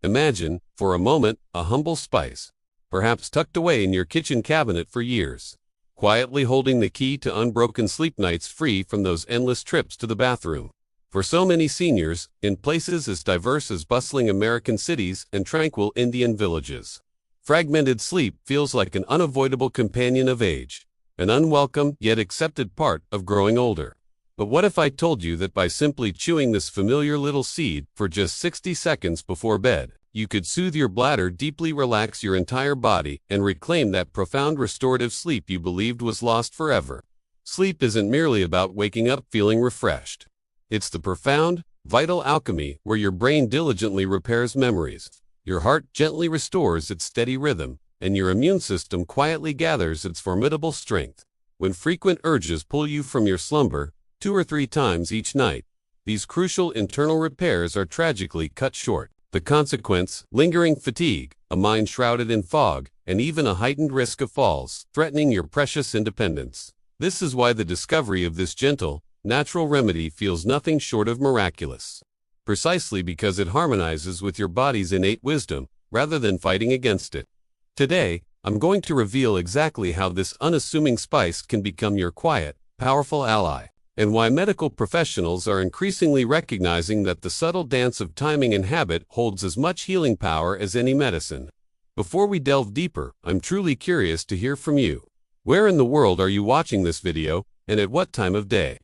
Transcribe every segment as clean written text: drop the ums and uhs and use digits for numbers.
Imagine, for a moment, a humble spice, perhaps tucked away in your kitchen cabinet for years, quietly holding the key to unbroken sleep nights free from those endless trips to the bathroom. For so many seniors, in places as diverse as bustling American cities and tranquil Indian villages, fragmented sleep feels like an unavoidable companion of age, an unwelcome yet accepted part of growing older. But what if I told you that by simply chewing this familiar little seed for just 60 seconds before bed, you could soothe your bladder, deeply relax your entire body, and reclaim that profound restorative sleep you believed was lost forever? Sleep isn't merely about waking up feeling refreshed. It's the profound, vital alchemy where your brain diligently repairs memories, your heart gently restores its steady rhythm, and your immune system quietly gathers its formidable strength. When frequent urges pull you from your slumber, 2 or 3 times each night, these crucial internal repairs are tragically cut short. The consequence: lingering fatigue, a mind shrouded in fog, and even a heightened risk of falls, threatening your precious independence. This is why the discovery of this gentle, natural remedy feels nothing short of miraculous. Precisely because it harmonizes with your body's innate wisdom, rather than fighting against it. Today, I'm going to reveal exactly how this unassuming spice can become your quiet, powerful ally, and why medical professionals are increasingly recognizing that the subtle dance of timing and habit holds as much healing power as any medicine. Before we delve deeper, I'm truly curious to hear from you. Where in the world are you watching this video, and at what time of day?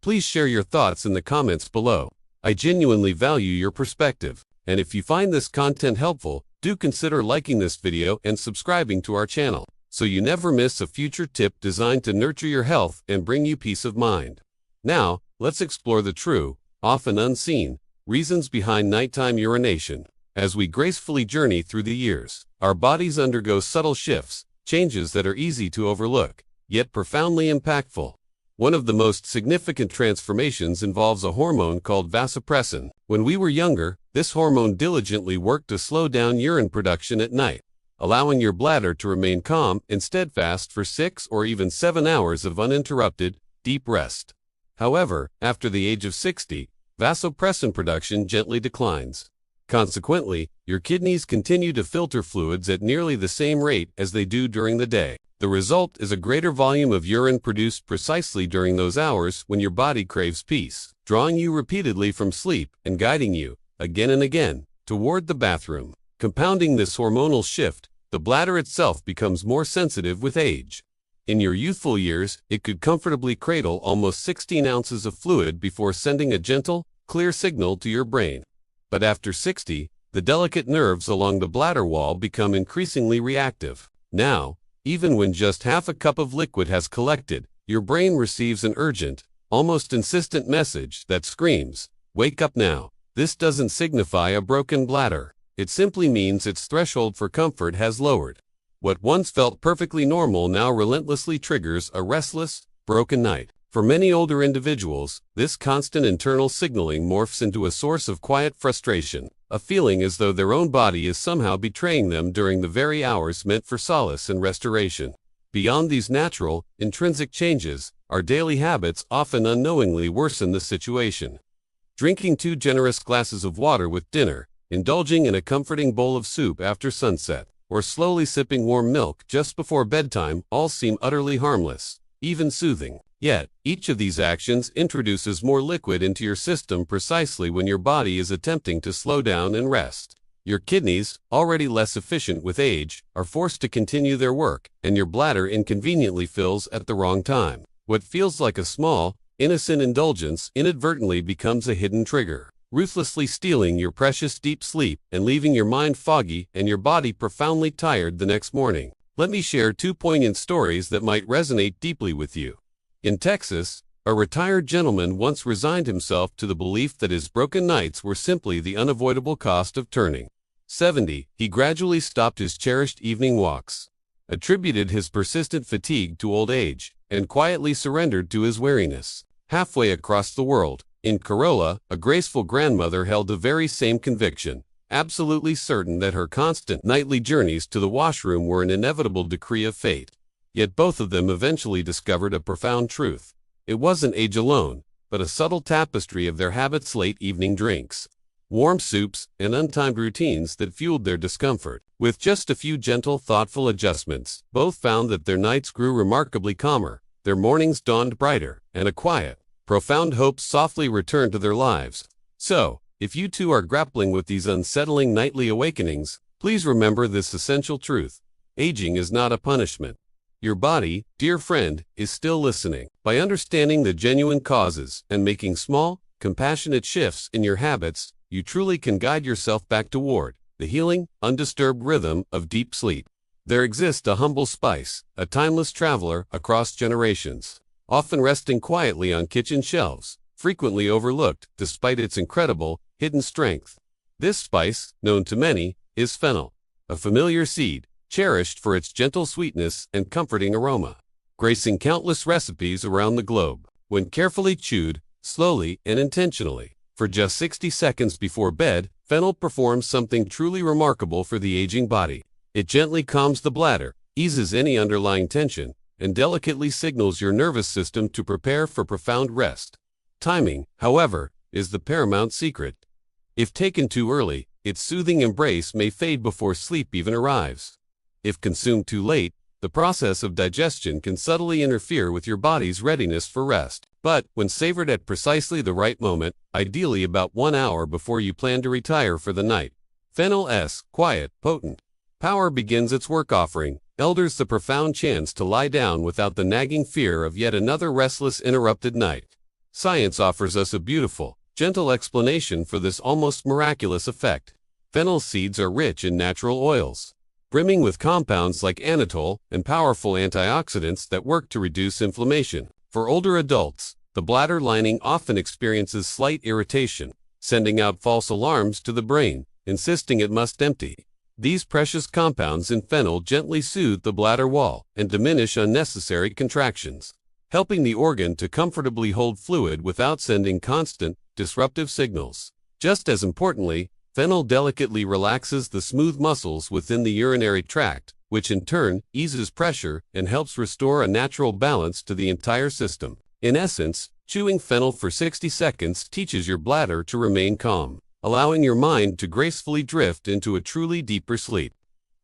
Please share your thoughts in the comments below. I genuinely value your perspective, and if you find this content helpful, do consider liking this video and subscribing to our channel, so you never miss a future tip designed to nurture your health and bring you peace of mind. Now, let's explore the true, often unseen, reasons behind nighttime urination. As we gracefully journey through the years, our bodies undergo subtle shifts, changes that are easy to overlook, yet profoundly impactful. One of the most significant transformations involves a hormone called vasopressin. When we were younger, this hormone diligently worked to slow down urine production at night, allowing your bladder to remain calm and steadfast for 6 or even 7 hours of uninterrupted, deep rest. However, after the age of 60, vasopressin production gently declines. Consequently, your kidneys continue to filter fluids at nearly the same rate as they do during the day. The result is a greater volume of urine produced precisely during those hours when your body craves peace, drawing you repeatedly from sleep and guiding you, again and again, toward the bathroom. Compounding this hormonal shift, the bladder itself becomes more sensitive with age. In your youthful years, it could comfortably cradle almost 16 ounces of fluid before sending a gentle, clear signal to your brain. But after 60, the delicate nerves along the bladder wall become increasingly reactive. Now, even when just half a cup of liquid has collected, your brain receives an urgent, almost insistent message that screams, "Wake up now." This doesn't signify a broken bladder. It simply means its threshold for comfort has lowered. What once felt perfectly normal now relentlessly triggers a restless, broken night. For many older individuals, this constant internal signaling morphs into a source of quiet frustration, a feeling as though their own body is somehow betraying them during the very hours meant for solace and restoration. Beyond these natural, intrinsic changes, our daily habits often unknowingly worsen the situation. Drinking 2 generous glasses of water with dinner, indulging in a comforting bowl of soup after sunset, or slowly sipping warm milk just before bedtime all seem utterly harmless, even soothing. Yet, each of these actions introduces more liquid into your system precisely when your body is attempting to slow down and rest. Your kidneys, already less efficient with age, are forced to continue their work, and your bladder inconveniently fills at the wrong time. What feels like a small, innocent indulgence inadvertently becomes a hidden trigger, ruthlessly stealing your precious deep sleep and leaving your mind foggy and your body profoundly tired the next morning. Let me share 2 poignant stories that might resonate deeply with you. In Texas, a retired gentleman once resigned himself to the belief that his broken nights were simply the unavoidable cost of turning 70. He gradually stopped his cherished evening walks, attributed his persistent fatigue to old age, and quietly surrendered to his weariness. Halfway across the world, in Corolla, a graceful grandmother held the very same conviction, absolutely certain that her constant nightly journeys to the washroom were an inevitable decree of fate. Yet both of them eventually discovered a profound truth. It wasn't age alone, but a subtle tapestry of their habits: late evening drinks, warm soups, and untimed routines that fueled their discomfort. With just a few gentle, thoughtful adjustments, both found that their nights grew remarkably calmer, their mornings dawned brighter, and a quiet, profound hope softly returned to their lives. So, if you too are grappling with these unsettling nightly awakenings, please remember this essential truth. Aging is not a punishment. Your body, dear friend, is still listening. By understanding the genuine causes and making small, compassionate shifts in your habits, you truly can guide yourself back toward the healing, undisturbed rhythm of deep sleep. There exists a humble spice, a timeless traveler across generations, often resting quietly on kitchen shelves, frequently overlooked despite its incredible, hidden strength. This spice, known to many, is fennel, a familiar seed, cherished for its gentle sweetness and comforting aroma, gracing countless recipes around the globe. When carefully chewed, slowly and intentionally, for just 60 seconds before bed, fennel performs something truly remarkable for the aging body. It gently calms the bladder, eases any underlying tension, and delicately signals your nervous system to prepare for profound rest. Timing, however, is the paramount secret. If taken too early, its soothing embrace may fade before sleep even arrives. If consumed too late, the process of digestion can subtly interfere with your body's readiness for rest. But, when savored at precisely the right moment, ideally about 1 hour before you plan to retire for the night, fennel's quiet, potent power begins its work, offering elders the profound chance to lie down without the nagging fear of yet another restless, interrupted night. Science offers us a beautiful, gentle explanation for this almost miraculous effect. Fennel seeds are rich in natural oils, brimming with compounds like anatole and powerful antioxidants that work to reduce inflammation. For older adults, the bladder lining often experiences slight irritation, sending out false alarms to the brain, insisting it must empty. These precious compounds in fennel gently soothe the bladder wall and diminish unnecessary contractions, helping the organ to comfortably hold fluid without sending constant, disruptive signals. Just as importantly, fennel delicately relaxes the smooth muscles within the urinary tract, which in turn eases pressure and helps restore a natural balance to the entire system. In essence, chewing fennel for 60 seconds teaches your bladder to remain calm, allowing your mind to gracefully drift into a truly deeper sleep.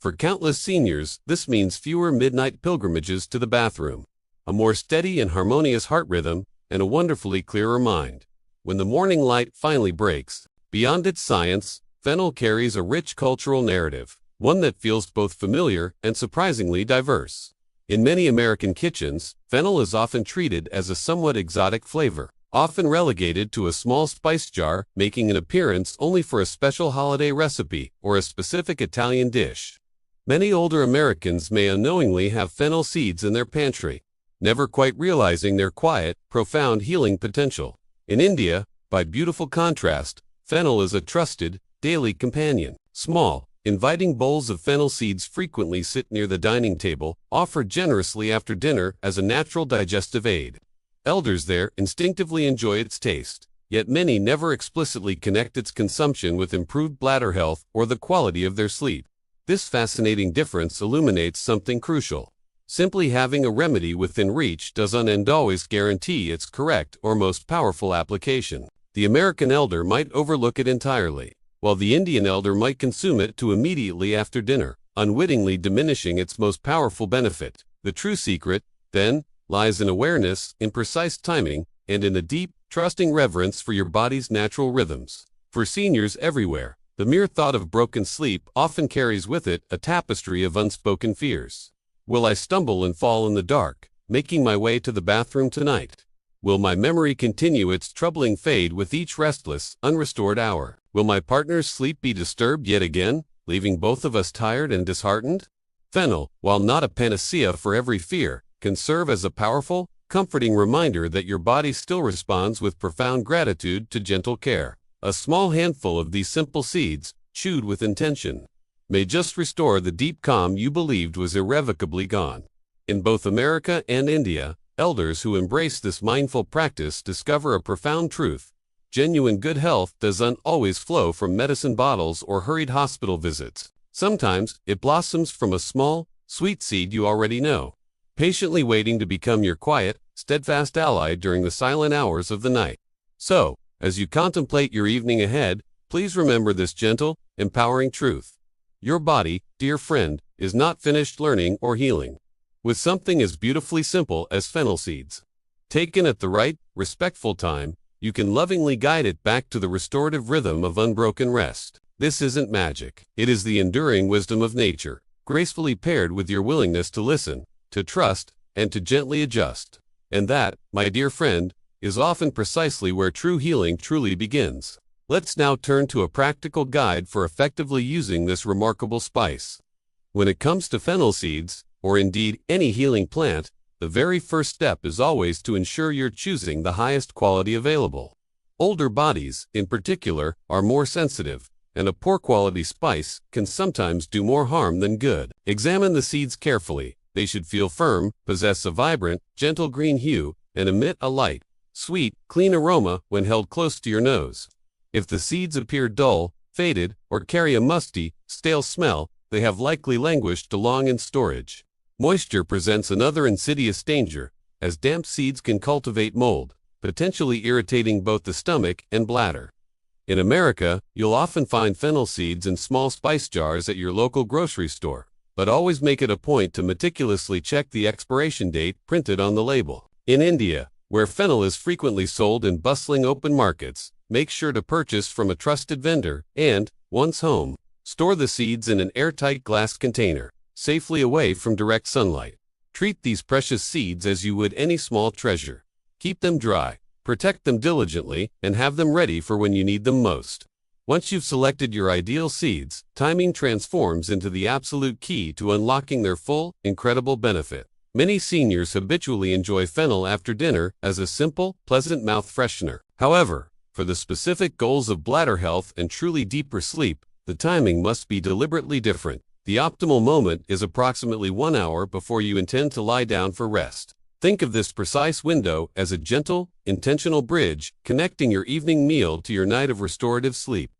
For countless seniors, this means fewer midnight pilgrimages to the bathroom, a more steady and harmonious heart rhythm, and a wonderfully clearer mind. When the morning light finally breaks, beyond its science, fennel carries a rich cultural narrative, one that feels both familiar and surprisingly diverse. In many American kitchens, fennel is often treated as a somewhat exotic flavor, often relegated to a small spice jar, making an appearance only for a special holiday recipe or a specific Italian dish. Many older Americans may unknowingly have fennel seeds in their pantry, never quite realizing their quiet, profound healing potential. In India, by beautiful contrast, fennel is a trusted, daily companion. Small, inviting bowls of fennel seeds frequently sit near the dining table, offered generously after dinner as a natural digestive aid. Elders there instinctively enjoy its taste, yet many never explicitly connect its consumption with improved bladder health or the quality of their sleep. This fascinating difference illuminates something crucial. Simply having a remedy within reach doesn't always guarantee its correct or most powerful application. The American elder might overlook it entirely, while the Indian elder might consume it too immediately after dinner, unwittingly diminishing its most powerful benefit. The true secret, then, lies in awareness, in precise timing, and in a deep, trusting reverence for your body's natural rhythms. For seniors everywhere, the mere thought of broken sleep often carries with it a tapestry of unspoken fears. Will I stumble and fall in the dark, making my way to the bathroom tonight? Will my memory continue its troubling fade with each restless, unrestored hour? Will my partner's sleep be disturbed yet again, leaving both of us tired and disheartened? Fennel, while not a panacea for every fear, can serve as a powerful, comforting reminder that your body still responds with profound gratitude to gentle care. A small handful of these simple seeds, chewed with intention, may just restore the deep calm you believed was irrevocably gone. In both America and India, elders who embrace this mindful practice discover a profound truth. Genuine good health doesn't always flow from medicine bottles or hurried hospital visits. Sometimes, it blossoms from a small, sweet seed you already know, patiently waiting to become your quiet, steadfast ally during the silent hours of the night. So, as you contemplate your evening ahead, Please remember this gentle, empowering truth. Your body, dear friend, is not finished learning or healing. With something as beautifully simple as fennel seeds, taken at the right, respectful time, you can lovingly guide it back to the restorative rhythm of unbroken rest. This isn't magic. It is the enduring wisdom of nature, gracefully paired with your willingness to listen, to trust, and to gently adjust. And that, my dear friend, is often precisely where true healing truly begins. Let's now turn to a practical guide for effectively using this remarkable spice. When it comes to fennel seeds, or indeed any healing plant, the very first step is always to ensure you're choosing the highest quality available. Older bodies, in particular, are more sensitive, and a poor quality spice can sometimes do more harm than good. Examine the seeds carefully. They should feel firm, possess a vibrant, gentle green hue, and emit a light, sweet, clean aroma when held close to your nose. If the seeds appear dull, faded, or carry a musty, stale smell, they have likely languished long in storage. Moisture presents another insidious danger, as damp seeds can cultivate mold, potentially irritating both the stomach and bladder. In America, you'll often find fennel seeds in small spice jars at your local grocery store, but always make it a point to meticulously check the expiration date printed on the label. In India, where fennel is frequently sold in bustling open markets, make sure to purchase from a trusted vendor and, once home, store the seeds in an airtight glass container, safely away from direct sunlight. Treat these precious seeds as you would any small treasure. Keep them dry, protect them diligently, and have them ready for when you need them most. Once you've selected your ideal seeds, timing transforms into the absolute key to unlocking their full, incredible benefit. Many seniors habitually enjoy fennel after dinner as a simple, pleasant mouth freshener. However, for the specific goals of bladder health and truly deeper sleep, the timing must be deliberately different. The optimal moment is approximately 1 hour before you intend to lie down for rest. Think of this precise window as a gentle, intentional bridge connecting your evening meal to your night of restorative sleep.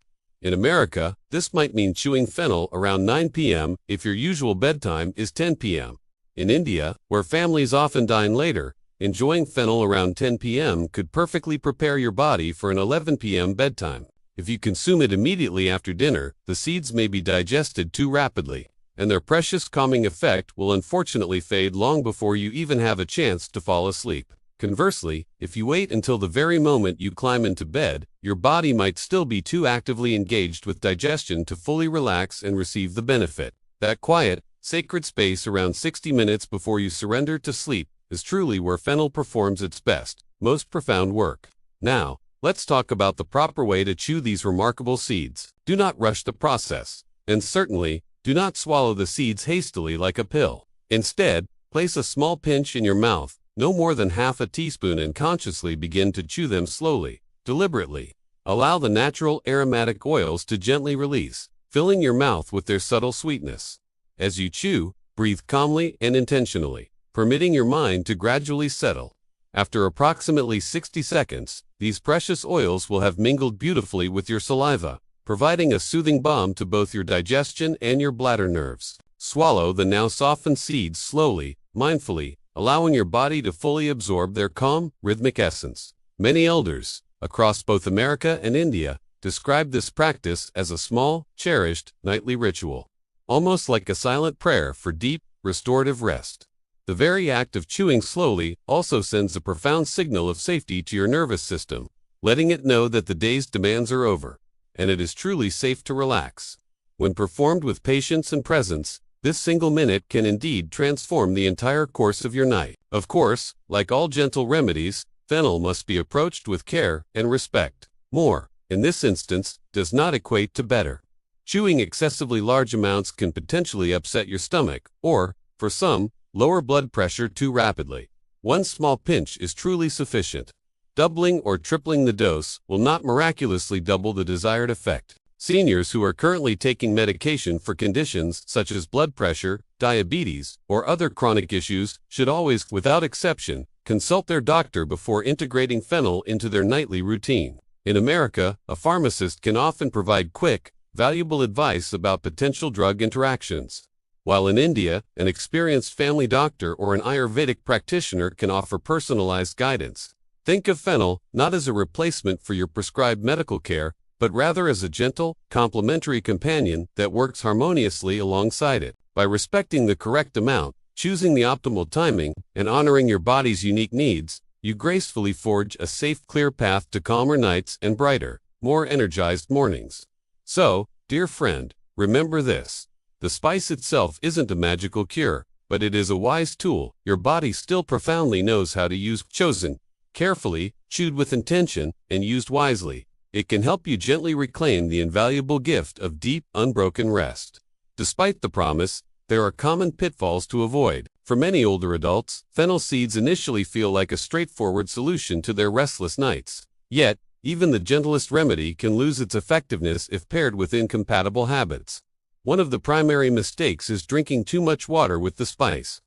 In America, this might mean chewing fennel around 9 p.m. if your usual bedtime is 10 p.m. In India, where families often dine later, enjoying fennel around 10 p.m. could perfectly prepare your body for an 11 p.m. bedtime. If you consume it immediately after dinner, the seeds may be digested too rapidly, and their precious calming effect will unfortunately fade long before you even have a chance to fall asleep. Conversely, if you wait until the very moment you climb into bed, your body might still be too actively engaged with digestion to fully relax and receive the benefit. That quiet, sacred space around 60 minutes before you surrender to sleep is truly where fennel performs its best, most profound work. Now, let's talk about the proper way to chew these remarkable seeds. Do not rush the process, and certainly, do not swallow the seeds hastily like a pill. Instead, place a small pinch in your mouth, no more than half a teaspoon, and consciously begin to chew them slowly, deliberately. Allow the natural aromatic oils to gently release, filling your mouth with their subtle sweetness. As you chew, breathe calmly and intentionally, permitting your mind to gradually settle. After approximately 60 seconds, these precious oils will have mingled beautifully with your saliva, providing a soothing balm to both your digestion and your bladder nerves. Swallow the now softened seeds slowly, mindfully, allowing your body to fully absorb their calm, rhythmic essence. Many elders, across both America and India, describe this practice as a small, cherished, nightly ritual, almost like a silent prayer for deep, restorative rest. The very act of chewing slowly also sends a profound signal of safety to your nervous system, letting it know that the day's demands are over, and it is truly safe to relax. When performed with patience and presence, this single minute can indeed transform the entire course of your night. Of course, like all gentle remedies, fennel must be approached with care and respect. More, in this instance, does not equate to better. Chewing excessively large amounts can potentially upset your stomach, or, for some, lower blood pressure too rapidly. One small pinch is truly sufficient. Doubling or tripling the dose will not miraculously double the desired effect. Seniors who are currently taking medication for conditions such as blood pressure, diabetes, or other chronic issues should always, without exception, consult their doctor before integrating fennel into their nightly routine. In America, a pharmacist can often provide quick, valuable advice about potential drug interactions, while in India, an experienced family doctor or an Ayurvedic practitioner can offer personalized guidance. Think of fennel not as a replacement for your prescribed medical care, but rather as a gentle, complementary companion that works harmoniously alongside it. By respecting the correct amount, choosing the optimal timing, and honoring your body's unique needs, you gracefully forge a safe, clear path to calmer nights and brighter, more energized mornings. So, dear friend, remember this. The spice itself isn't a magical cure, but it is a wise tool your body still profoundly knows how to use. Chosen carefully, chewed with intention, and used wisely, it can help you gently reclaim the invaluable gift of deep, unbroken rest. Despite the promise, there are common pitfalls to avoid. For many older adults, fennel seeds initially feel like a straightforward solution to their restless nights. Yet, even the gentlest remedy can lose its effectiveness if paired with incompatible habits. One of the primary mistakes is drinking too much water with the spice.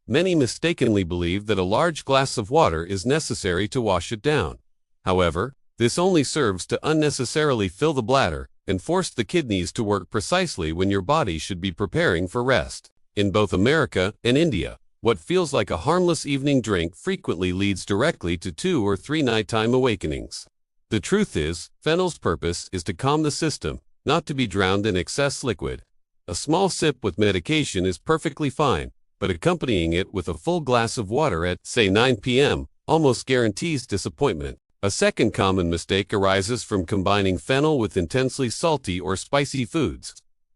Many mistakenly believe that a large glass of water is necessary to wash it down. However, this only serves to unnecessarily fill the bladder and force the kidneys to work precisely when your body should be preparing for rest. In both America and India, what feels like a harmless evening drink frequently leads directly to 2 or 3 nighttime awakenings. The truth is, fennel's purpose is to calm the system, not to be drowned in excess liquid. A small sip with medication is perfectly fine, but accompanying it with a full glass of water at, say, 9 p.m., almost guarantees disappointment. A second common mistake arises from combining fennel with intensely salty or spicy foods.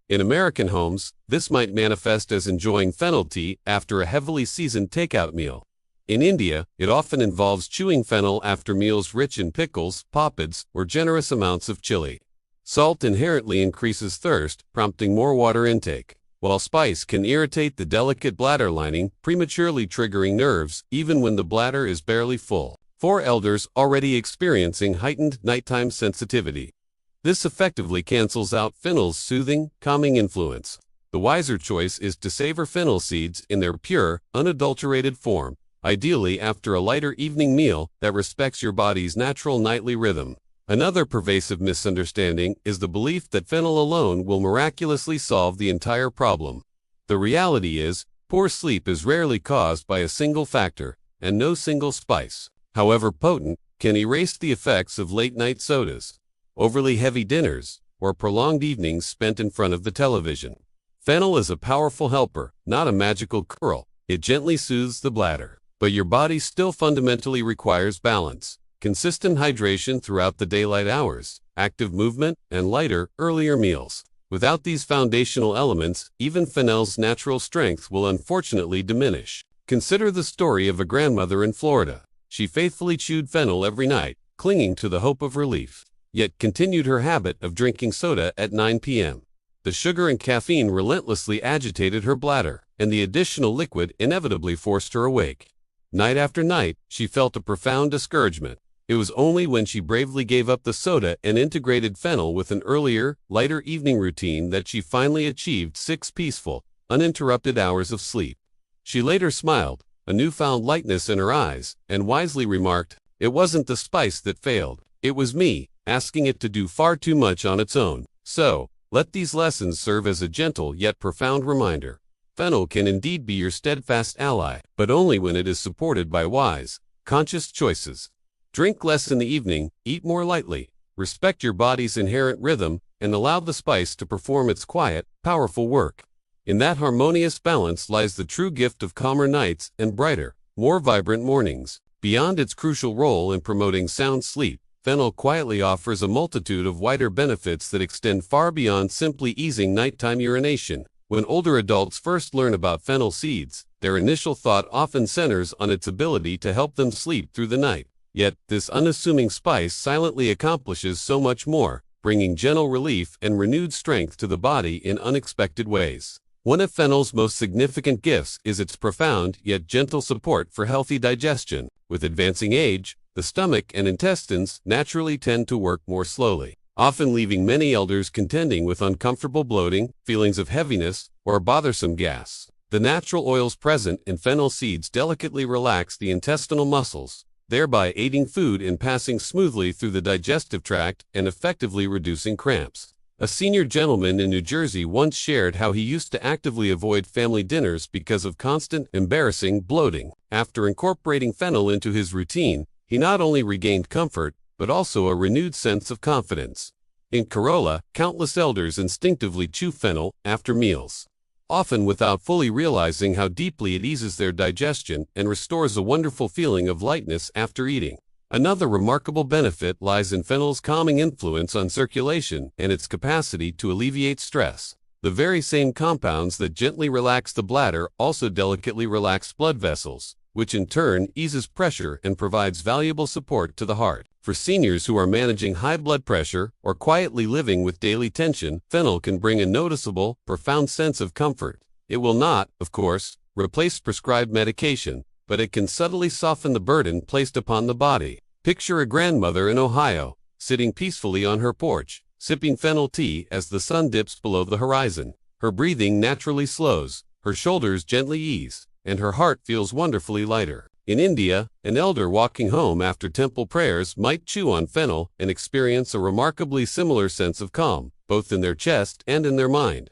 In American homes, this might manifest as enjoying fennel tea after a heavily seasoned takeout meal. In India, it often involves chewing fennel after meals rich in pickles, papads, or generous amounts of chili. Salt inherently increases thirst, prompting more water intake, while spice can irritate the delicate bladder lining, prematurely triggering nerves even when the bladder is barely full. For elders already experiencing heightened nighttime sensitivity, this effectively cancels out fennel's soothing, calming influence. The wiser choice is to savor fennel seeds in their pure, unadulterated form, ideally after a lighter evening meal that respects your body's natural nightly rhythm. Another pervasive misunderstanding is the belief that fennel alone will miraculously solve the entire problem. The reality is, poor sleep is rarely caused by a single factor, and no single spice, however potent, can erase the effects of late-night sodas, overly heavy dinners, or prolonged evenings spent in front of the television. Fennel is a powerful helper, not a magical cure. It gently soothes the bladder, but your body still fundamentally requires balance, consistent hydration throughout the daylight hours, active movement, and lighter, earlier meals. Without these foundational elements, even fennel's natural strength will unfortunately diminish. Consider the story of a grandmother in Florida. She faithfully chewed fennel every night, clinging to the hope of relief, yet continued her habit of drinking soda at 9 p.m. The sugar and caffeine relentlessly agitated her bladder, and the additional liquid inevitably forced her awake. Night after night, she felt a profound discouragement. It was only when she bravely gave up the soda and integrated fennel with an earlier, lighter evening routine that she finally achieved 6 peaceful, uninterrupted hours of sleep. She later smiled, a newfound lightness in her eyes, and wisely remarked, "It wasn't the spice that failed. It was me, asking it to do far too much on its own." So, let these lessons serve as a gentle yet profound reminder. Fennel can indeed be your steadfast ally, but only when it is supported by wise, conscious choices. Drink less in the evening, eat more lightly, respect your body's inherent rhythm, and allow the spice to perform its quiet, powerful work. In that harmonious balance lies the true gift of calmer nights and brighter, more vibrant mornings. Beyond its crucial role in promoting sound sleep, fennel quietly offers a multitude of wider benefits that extend far beyond simply easing nighttime urination. When older adults first learn about fennel seeds, their initial thought often centers on its ability to help them sleep through the night. Yet, this unassuming spice silently accomplishes so much more, bringing gentle relief and renewed strength to the body in unexpected ways. One of fennel's most significant gifts is its profound yet gentle support for healthy digestion. With advancing age, the stomach and intestines naturally tend to work more slowly, often leaving many elders contending with uncomfortable bloating, feelings of heaviness, or bothersome gas. The natural oils present in fennel seeds delicately relax the intestinal muscles, thereby aiding food in passing smoothly through the digestive tract and effectively reducing cramps. A senior gentleman in New Jersey once shared how he used to actively avoid family dinners because of constant, embarrassing bloating. After incorporating fennel into his routine, he not only regained comfort, but also a renewed sense of confidence. In Kerala, countless elders instinctively chew fennel after meals, often without fully realizing how deeply it eases their digestion and restores a wonderful feeling of lightness after eating. Another remarkable benefit lies in fennel's calming influence on circulation and its capacity to alleviate stress. The very same compounds that gently relax the bladder also delicately relax blood vessels, which in turn eases pressure and provides valuable support to the heart. For seniors who are managing high blood pressure or quietly living with daily tension, fennel can bring a noticeable, profound sense of comfort. It will not, of course, replace prescribed medication, but it can subtly soften the burden placed upon the body. Picture a grandmother in Ohio, sitting peacefully on her porch, sipping fennel tea as the sun dips below the horizon. Her breathing naturally slows, her shoulders gently ease, and her heart feels wonderfully lighter. In India, an elder walking home after temple prayers might chew on fennel and experience a remarkably similar sense of calm, both in their chest and in their mind.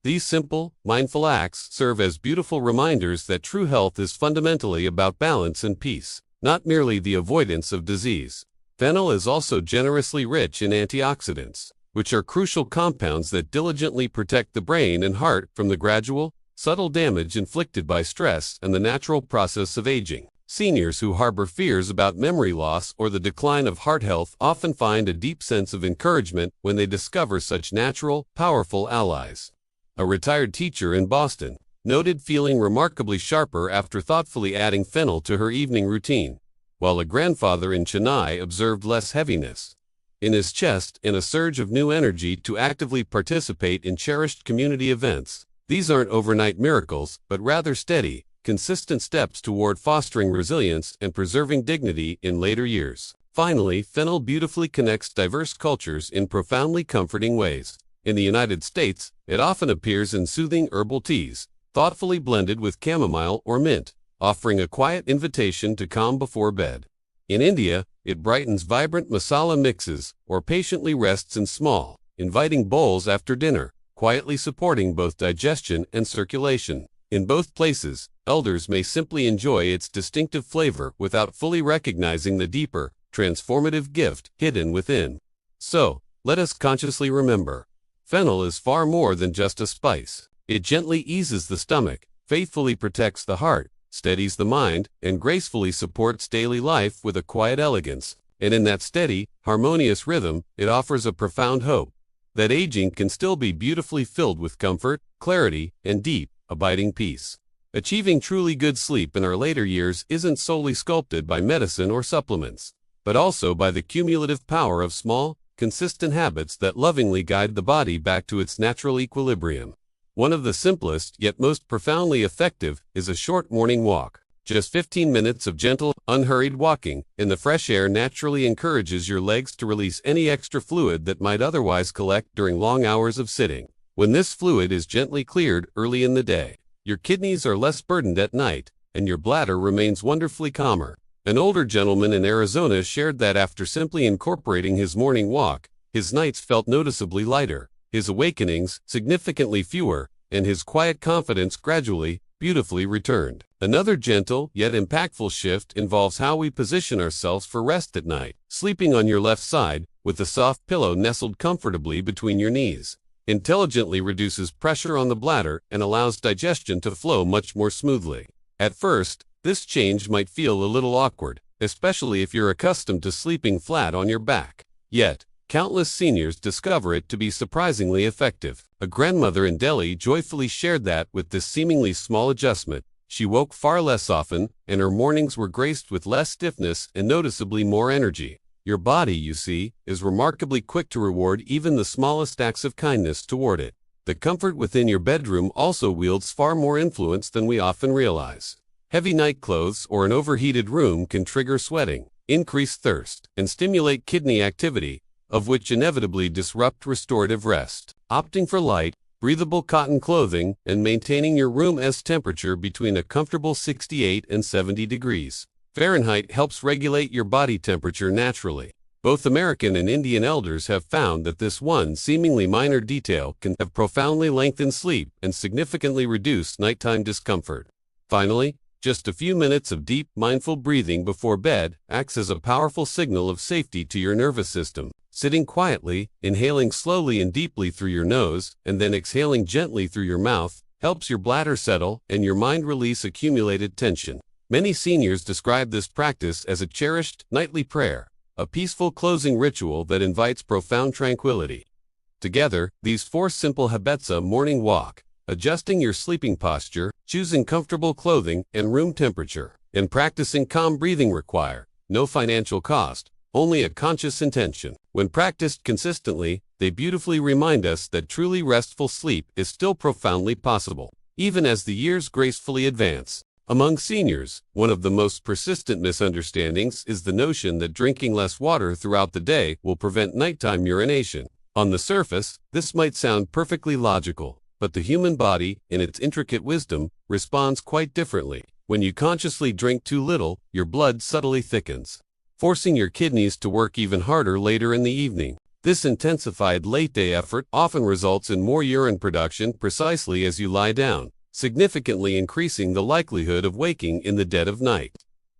These simple, mindful acts serve as beautiful reminders that true health is fundamentally about balance and peace, not merely the avoidance of disease. Fennel is also generously rich in antioxidants, which are crucial compounds that diligently protect the brain and heart from the gradual, subtle damage inflicted by stress and the natural process of aging. Seniors who harbor fears about memory loss or the decline of heart health often find a deep sense of encouragement when they discover such natural, powerful allies. A retired teacher in Boston noted feeling remarkably sharper after thoughtfully adding fennel to her evening routine, while a grandfather in Chennai observed less heaviness in his chest and a surge of new energy to actively participate in cherished community events. These aren't overnight miracles, but rather steady, consistent steps toward fostering resilience and preserving dignity in later years. Finally, fennel beautifully connects diverse cultures in profoundly comforting ways. In the United States, it often appears in soothing herbal teas, thoughtfully blended with chamomile or mint, offering a quiet invitation to calm before bed. In India, it brightens vibrant masala mixes or patiently rests in small, inviting bowls after dinner, quietly supporting both digestion and circulation. In both places, elders may simply enjoy its distinctive flavor without fully recognizing the deeper, transformative gift hidden within. So, let us consciously remember, fennel is far more than just a spice. It gently eases the stomach, faithfully protects the heart, steadies the mind, and gracefully supports daily life with a quiet elegance. And in that steady, harmonious rhythm, it offers a profound hope that aging can still be beautifully filled with comfort, clarity, and deep, abiding peace. Achieving truly good sleep in our later years isn't solely sculpted by medicine or supplements, but also by the cumulative power of small, consistent habits that lovingly guide the body back to its natural equilibrium. One of the simplest yet most profoundly effective is a short morning walk. Just 15 minutes of gentle, unhurried walking in the fresh air naturally encourages your legs to release any extra fluid that might otherwise collect during long hours of sitting. When this fluid is gently cleared early in the day, your kidneys are less burdened at night, and your bladder remains wonderfully calmer. An older gentleman in Arizona shared that after simply incorporating his morning walk, his nights felt noticeably lighter, his awakenings significantly fewer, and his quiet confidence gradually, beautifully returned. Another gentle yet impactful shift involves how we position ourselves for rest at night. Sleeping on your left side, with a soft pillow nestled comfortably between your knees, intelligently reduces pressure on the bladder and allows digestion to flow much more smoothly. At first, this change might feel a little awkward, especially if you're accustomed to sleeping flat on your back. Yet, countless seniors discover it to be surprisingly effective. A grandmother in Delhi joyfully shared that with this seemingly small adjustment, she woke far less often, and her mornings were graced with less stiffness and noticeably more energy. Your body, you see, is remarkably quick to reward even the smallest acts of kindness toward it. The comfort within your bedroom also wields far more influence than we often realize. Heavy night clothes or an overheated room can trigger sweating, increase thirst, and stimulate kidney activity, of which inevitably disrupt restorative rest. Opting for light, breathable cotton clothing and maintaining your room's temperature between a comfortable 68 and 70 degrees Fahrenheit helps regulate your body temperature naturally. Both American and Indian elders have found that this one seemingly minor detail can have profoundly lengthened sleep and significantly reduce nighttime discomfort. Finally, just a few minutes of deep, mindful breathing before bed acts as a powerful signal of safety to your nervous system. Sitting quietly, inhaling slowly and deeply through your nose, and then exhaling gently through your mouth, helps your bladder settle and your mind release accumulated tension. Many seniors describe this practice as a cherished nightly prayer, a peaceful closing ritual that invites profound tranquility. Together, these 4 simple habits: morning walk, adjusting your sleeping posture, choosing comfortable clothing and room temperature, and practicing calm breathing require no financial cost, only a conscious intention. When practiced consistently, they beautifully remind us that truly restful sleep is still profoundly possible, even as the years gracefully advance. Among seniors, one of the most persistent misunderstandings is the notion that drinking less water throughout the day will prevent nighttime urination. On the surface, this might sound perfectly logical, but the human body, in its intricate wisdom, responds quite differently. When you consciously drink too little, your blood subtly thickens, forcing your kidneys to work even harder later in the evening. This intensified late-day effort often results in more urine production precisely as you lie down, significantly increasing the likelihood of waking in the dead of night.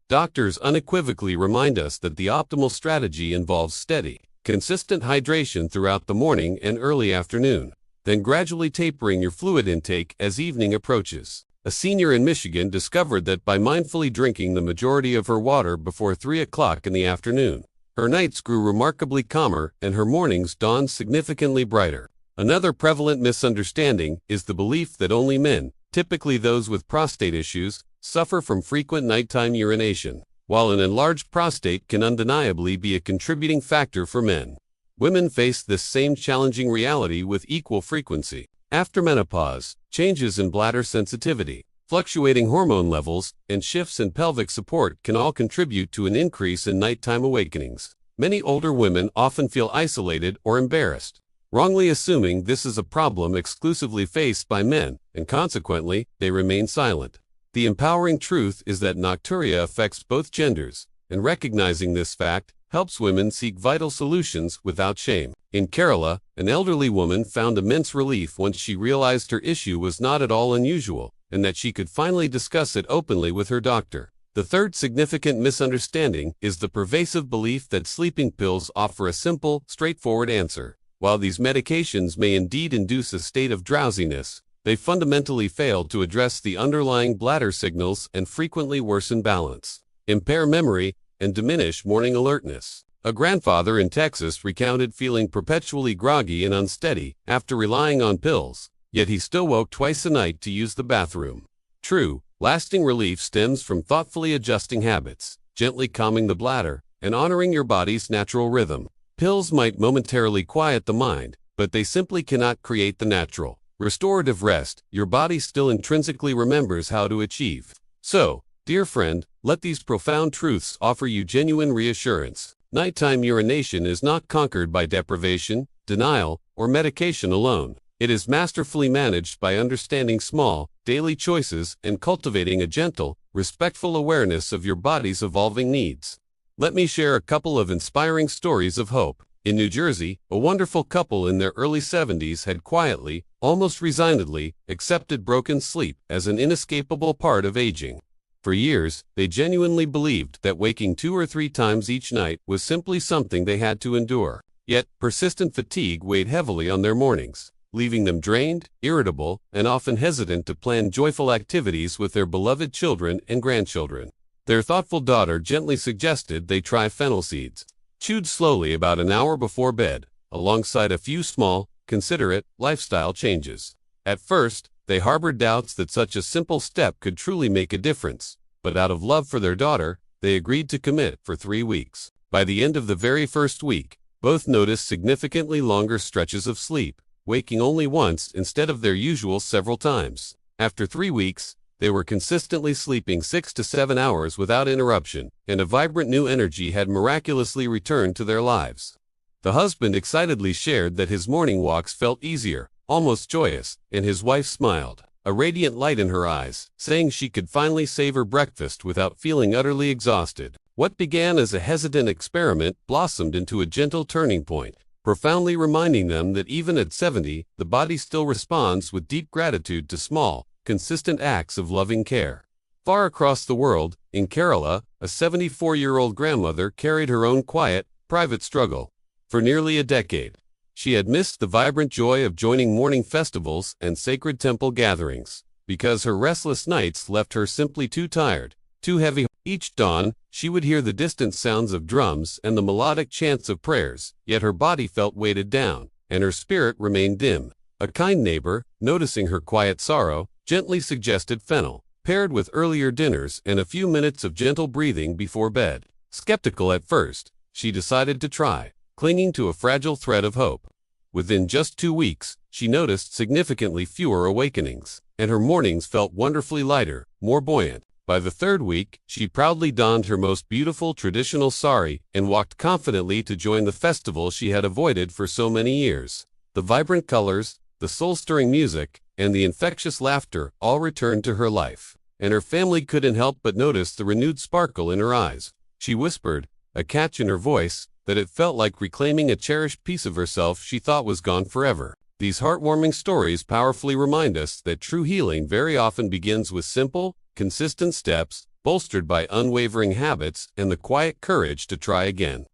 Doctors unequivocally remind us that the optimal strategy involves steady, consistent hydration throughout the morning and early afternoon, then gradually tapering your fluid intake as evening approaches. A senior in Michigan discovered that by mindfully drinking the majority of her water before 3 o'clock in the afternoon, her nights grew remarkably calmer and her mornings dawned significantly brighter. Another prevalent misunderstanding is the belief that only men, typically those with prostate issues, suffer from frequent nighttime urination. While an enlarged prostate can undeniably be a contributing factor for men, women face this same challenging reality with equal frequency. After menopause, changes in bladder sensitivity, fluctuating hormone levels, and shifts in pelvic support can all contribute to an increase in nighttime awakenings. Many older women often feel isolated or embarrassed, wrongly assuming this is a problem exclusively faced by men, and consequently, they remain silent. The empowering truth is that nocturia affects both genders, and recognizing this fact helps women seek vital solutions without shame. In Kerala, an elderly woman found immense relief once she realized her issue was not at all unusual, and that she could finally discuss it openly with her doctor. The third significant misunderstanding is the pervasive belief that sleeping pills offer a simple, straightforward answer. While these medications may indeed induce a state of drowsiness, they fundamentally fail to address the underlying bladder signals and frequently worsen balance, impair memory, and diminish morning alertness. A grandfather in Texas recounted feeling perpetually groggy and unsteady after relying on pills, yet he still woke twice a night to use the bathroom. True, lasting relief stems from thoughtfully adjusting habits, gently calming the bladder, and honoring your body's natural rhythm. Pills might momentarily quiet the mind, but they simply cannot create the natural, restorative rest your body still intrinsically remembers how to achieve. So, dear friend, let these profound truths offer you genuine reassurance. Nighttime urination is not conquered by deprivation, denial, or medication alone. It is masterfully managed by understanding small, daily choices and cultivating a gentle, respectful awareness of your body's evolving needs. Let me share a couple of inspiring stories of hope. In New Jersey, a wonderful couple in their early 70s had quietly, almost resignedly, accepted broken sleep as an inescapable part of aging. For years, they genuinely believed that waking 2 or 3 times each night was simply something they had to endure. Yet, persistent fatigue weighed heavily on their mornings, leaving them drained, irritable, and often hesitant to plan joyful activities with their beloved children and grandchildren. Their thoughtful daughter gently suggested they try fennel seeds, chewed slowly about an hour before bed, alongside a few small, considerate lifestyle changes. At first, they harbored doubts that such a simple step could truly make a difference, but out of love for their daughter, they agreed to commit for 3 weeks. By the end of the very first week, both noticed significantly longer stretches of sleep, waking only once instead of their usual several times. After 3 weeks, they were consistently sleeping 6 to 7 hours without interruption, and a vibrant new energy had miraculously returned to their lives. The husband excitedly shared that his morning walks felt easier, almost joyous, and his wife smiled, a radiant light in her eyes, saying she could finally savor breakfast without feeling utterly exhausted. What began as a hesitant experiment blossomed into a gentle turning point, profoundly reminding them that even at 70, the body still responds with deep gratitude to small, consistent acts of loving care. Far across the world, in Kerala, a 74-year-old grandmother carried her own quiet, private struggle. For nearly a decade, she had missed the vibrant joy of joining morning festivals and sacred temple gatherings, because her restless nights left her simply too tired, too heavy. Each dawn, she would hear the distant sounds of drums and the melodic chants of prayers, yet her body felt weighted down, and her spirit remained dim. A kind neighbor, noticing her quiet sorrow, gently suggested fennel, paired with earlier dinners and a few minutes of gentle breathing before bed. Skeptical at first, she decided to try, clinging to a fragile thread of hope. Within just 2 weeks, she noticed significantly fewer awakenings, and her mornings felt wonderfully lighter, more buoyant. By the 3rd week, she proudly donned her most beautiful traditional sari and walked confidently to join the festival she had avoided for so many years. The vibrant colors, the soul-stirring music, and the infectious laughter all returned to her life, and her family couldn't help but notice the renewed sparkle in her eyes. She whispered, a catch in her voice, that it felt like reclaiming a cherished piece of herself she thought was gone forever. These heartwarming stories powerfully remind us that true healing very often begins with simple, consistent steps, bolstered by unwavering habits and the quiet courage to try again.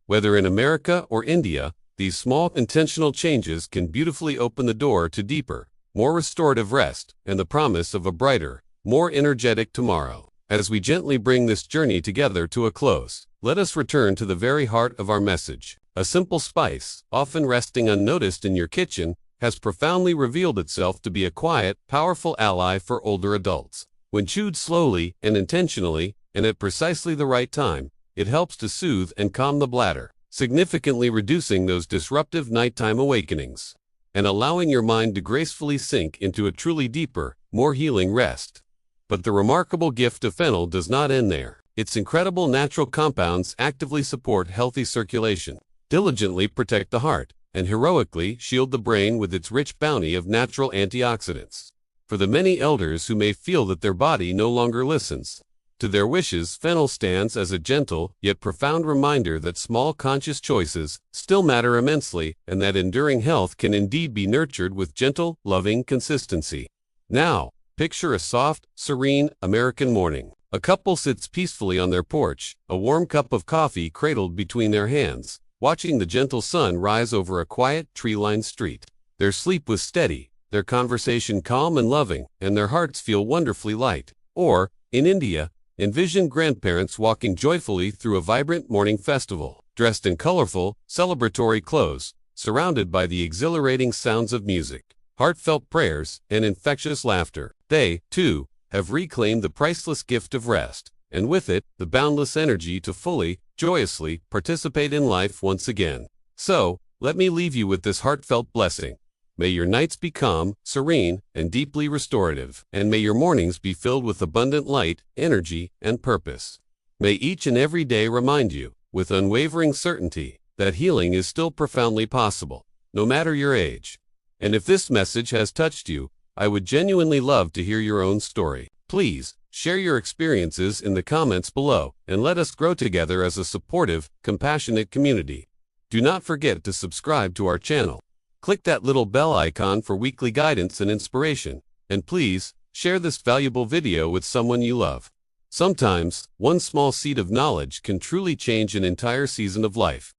Whether in America or India, these small intentional changes can beautifully open the door to deeper, more restorative rest and the promise of a brighter, more energetic tomorrow. As we gently bring this journey together to a close, let us return to the very heart of our message. A simple spice, often resting unnoticed in your kitchen, has profoundly revealed itself to be a quiet, powerful ally for older adults. When chewed slowly and intentionally, and at precisely the right time, it helps to soothe and calm the bladder, significantly reducing those disruptive nighttime awakenings, and allowing your mind to gracefully sink into a truly deeper, more healing rest. But the remarkable gift of fennel does not end there. Its incredible natural compounds actively support healthy circulation, diligently protect the heart, and heroically shield the brain with its rich bounty of natural antioxidants. For the many elders who may feel that their body no longer listens to their wishes, fennel stands as a gentle yet profound reminder that small conscious choices still matter immensely and that enduring health can indeed be nurtured with gentle, loving consistency. Now, picture a soft, serene American morning. A couple sits peacefully on their porch, a warm cup of coffee cradled between their hands, watching the gentle sun rise over a quiet, tree-lined street. Their sleep was steady, their conversation calm and loving, and their hearts feel wonderfully light. Or, in India, envision grandparents walking joyfully through a vibrant morning festival, dressed in colorful, celebratory clothes, surrounded by the exhilarating sounds of music, heartfelt prayers, and infectious laughter. They, too, have reclaimed the priceless gift of rest, and with it, the boundless energy to fully, joyously participate in life once again. So, let me leave you with this heartfelt blessing. May your nights be calm, serene, and deeply restorative, and may your mornings be filled with abundant light, energy, and purpose. May each and every day remind you, with unwavering certainty, that healing is still profoundly possible, no matter your age. And if this message has touched you, I would genuinely love to hear your own story. Please, share your experiences in the comments below, and let us grow together as a supportive, compassionate community. Do not forget to subscribe to our channel. Click that little bell icon for weekly guidance and inspiration, and please, share this valuable video with someone you love. Sometimes, one small seed of knowledge can truly change an entire season of life.